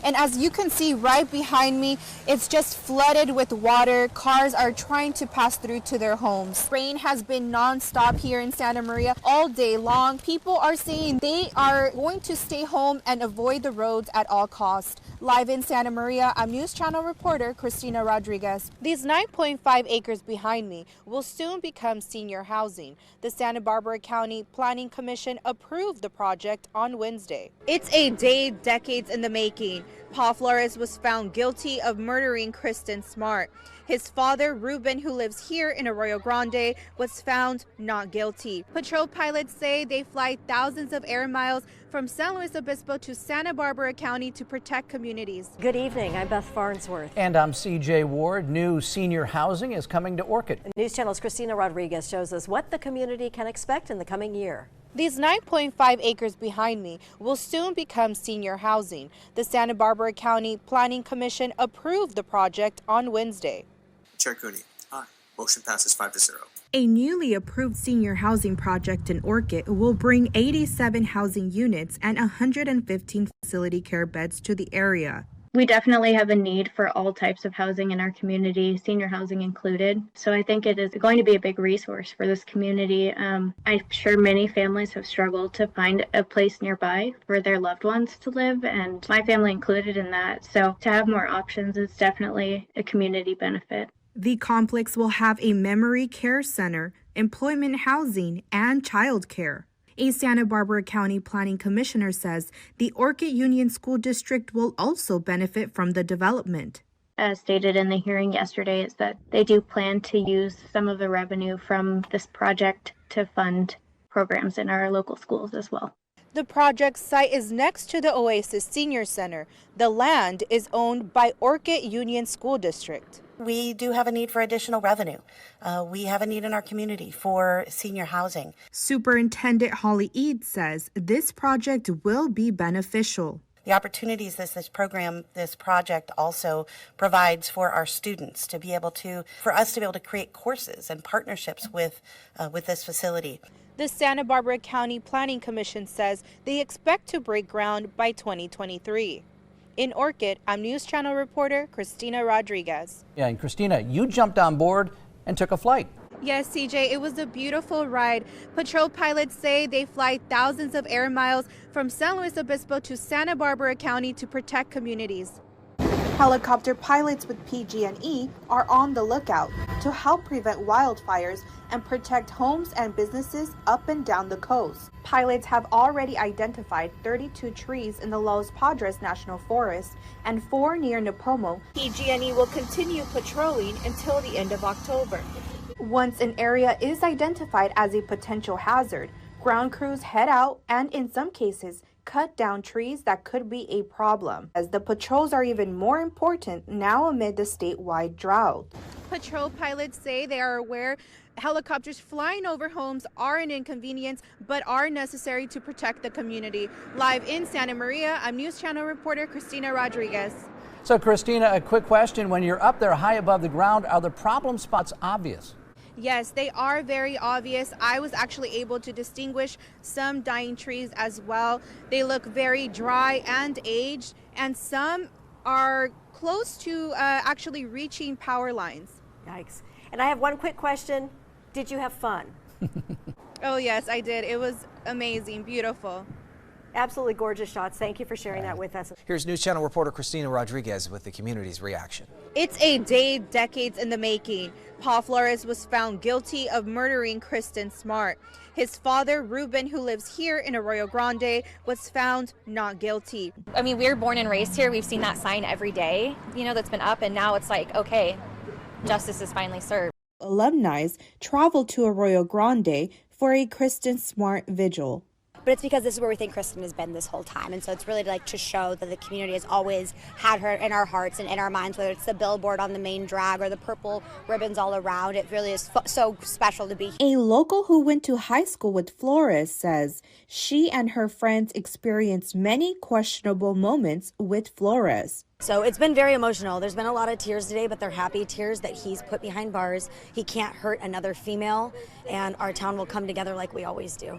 And as you can see right behind me, it's just flooded with water. Cars are trying to pass through to their homes. Rain has been non-stop here in Santa Maria all day long. People are saying they are going to stay home and avoid the roads at all costs. Live in Santa Maria, I'm News Channel reporter Christina Rodriguez. These 9.5 acres behind me will soon become senior housing. The Santa Barbara County Planning Commission approved the project on Wednesday. It's a day decades in the making. Paul Flores was found guilty of murdering Kristen Smart. His father, Ruben, who lives here in Arroyo Grande, was found not guilty. Patrol pilots say they fly thousands of air miles from San Luis Obispo to Santa Barbara County to protect communities. Good evening, I'm Beth Farnsworth. And I'm CJ Ward. New senior housing is coming to Orchid. News Channel's Christina Rodriguez shows us what the community can expect in the coming year. These 9.5 acres behind me will soon become senior housing. The Santa Barbara County Planning Commission approved the project on Wednesday. Chair Cooney, aye. Motion passes 5-0. A newly approved senior housing project in Orchid will bring 87 housing units and 115 facility care beds to the area. We definitely have a need for all types of housing in our community, senior housing included. So I think it is going to be a big resource for this community. I'm sure many families have struggled to find a place nearby for their loved ones to live, and my family included in that. So to have more options is definitely a community benefit. The complex will have a memory care center, employment housing, and child care. A Santa Barbara County Planning Commissioner says the Orchid Union School District will also benefit from the development. As stated in the hearing yesterday, is that they do plan to use some of the revenue from this project to fund programs in our local schools as well. The project site is next to the Oasis Senior Center. The land is owned by Orchid Union School District. We do have a need for additional revenue. We have a need in our community for senior housing. Superintendent Holly Eade says this project will be beneficial. The opportunities this project also provides for our students to be able to, for us to be able to create courses and partnerships with this facility. The Santa Barbara County Planning Commission says they expect to break ground by 2023. In Orchid, I'm News Channel reporter Christina Rodriguez. Yeah, and Christina, you jumped on board and took a flight. Yes, CJ, it was a beautiful ride. Patrol pilots say they fly thousands of air miles from San Luis Obispo to Santa Barbara County to protect communities. Helicopter pilots with PG&E are on the lookout to help prevent wildfires and protect homes and businesses up and down the coast. Pilots have already identified 32 trees in the Los Padres National Forest and 4 near Nipomo. PG&E will continue patrolling until the end of October. Once an area is identified as a potential hazard, ground crews head out and, in some cases, cut down trees that could be a problem, as the patrols are even more important now amid the statewide drought. Patrol pilots say they are aware helicopters flying over homes are an inconvenience, but are necessary to protect the community. Live in Santa Maria, I'm News Channel reporter Christina Rodriguez. So, Christina, a quick question. When you're up there high above the ground, are the problem spots obvious? Yes, they are very obvious. I was actually able to distinguish some dying trees as well. They look very dry and aged, and some are close to actually reaching power lines. Yikes. And I have one quick question. Did you have fun? Oh, yes, I did. It was amazing, beautiful. Absolutely gorgeous shots. Thank you for sharing that with us. Here's News Channel reporter Christina Rodriguez with the community's reaction. It's a day decades in the making. Paul Flores was found guilty of murdering Kristen Smart. His father, Ruben, who lives here in Arroyo Grande, was found not guilty. I mean, we were born and raised here. We've seen that sign every day, that's been up, and now it's like, okay, justice is finally served. Alumni traveled to Arroyo Grande for a Kristen Smart vigil. But it's because this is where we think Kristen has been this whole time. And so it's really to show that the community has always had her in our hearts and in our minds, whether it's the billboard on the main drag or the purple ribbons all around. It really is so special to be here. A local who went to high school with Flores says she and her friends experienced many questionable moments with Flores. So it's been very emotional. There's been a lot of tears today, but they're happy tears that he's put behind bars. He can't hurt another female, and our town will come together like we always do.